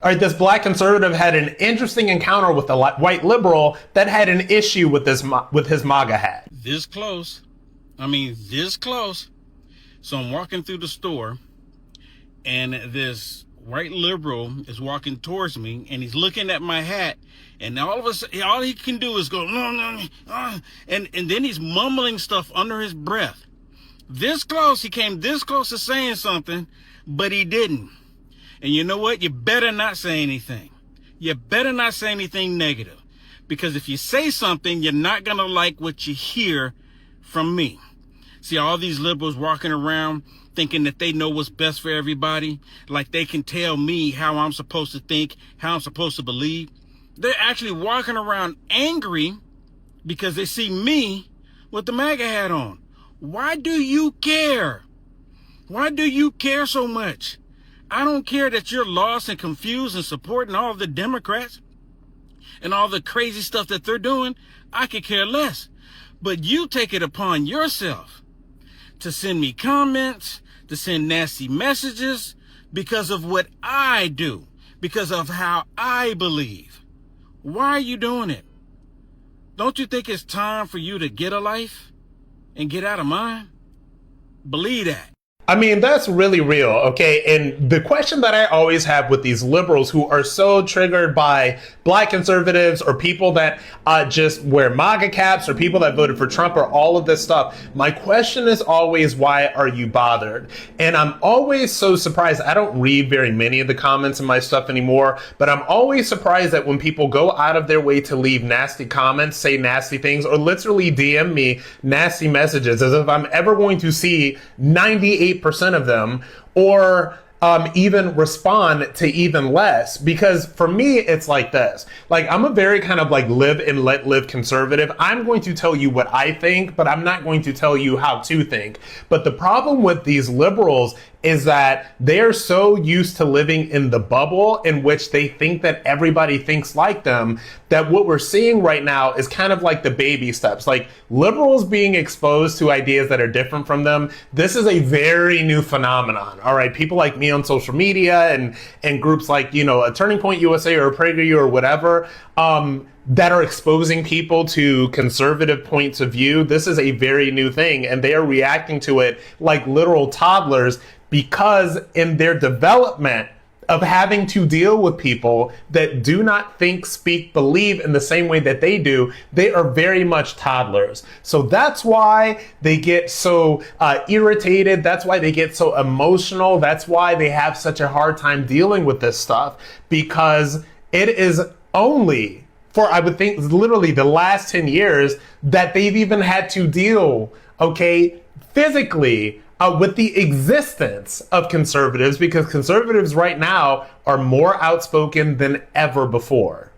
All right, this black conservative had an interesting encounter with a white liberal that had an issue with his MAGA hat. This close. I mean, this close. So I'm walking through the store, and this white liberal is walking towards me, and he's looking at my hat, and all of a sudden, all he can do is go, no, no, and then he's mumbling stuff under his breath. This close, he came this close to saying something, but he didn't. And you know what? You better not say anything. You better not say anything negative. Because if you say something, you're not going to like what you hear from me. See all these liberals walking around thinking that they know what's best for everybody, like they can tell me how I'm supposed to think, how I'm supposed to believe. They're actually walking around angry because they see me with the MAGA hat on. Why do you care? Why do you care so much? I don't care that you're lost and confused and supporting all the Democrats and all the crazy stuff that they're doing. I could care less. But you take it upon yourself to send me comments, to send nasty messages because of what I do, because of how I believe. Why are you doing it? Don't you think it's time for you to get a life and get out of mine? Believe that. I mean, that's really real, okay? And the question that I always have with these liberals who are so triggered by black conservatives or people that just wear MAGA caps or people that voted for Trump or all of this stuff, my question is always, why are you bothered? And I'm always so surprised. I don't read very many of the comments in my stuff anymore, but I'm always surprised that when people go out of their way to leave nasty comments, say nasty things, or literally DM me nasty messages, as if I'm ever going to see 98% of them, or even respond to even less. Because for me, it's like this. Like, I'm a very kind of like live and let live conservative. I'm going to tell you what I think, but I'm not going to tell you how to think. But the problem with these liberals is that they are so used to living in the bubble in which they think that everybody thinks like them, that what we're seeing right now is kind of like the baby steps. Like, liberals being exposed to ideas that are different from them, this is a very new phenomenon. All right, people like me on social media and groups like, you know, a Turning Point USA or a PragerU or whatever, that are exposing people to conservative points of view. This is a very new thing, and they are reacting to it like literal toddlers, because in their development of having to deal with people that do not think, speak, believe in the same way that they do, they are very much toddlers. So that's why they get so irritated. That's why they get so emotional. That's why they have such a hard time dealing with this stuff, because it is only for, I would think, literally the last 10 years that they've even had to deal, okay, physically with the existence of conservatives, because conservatives right now are more outspoken than ever before.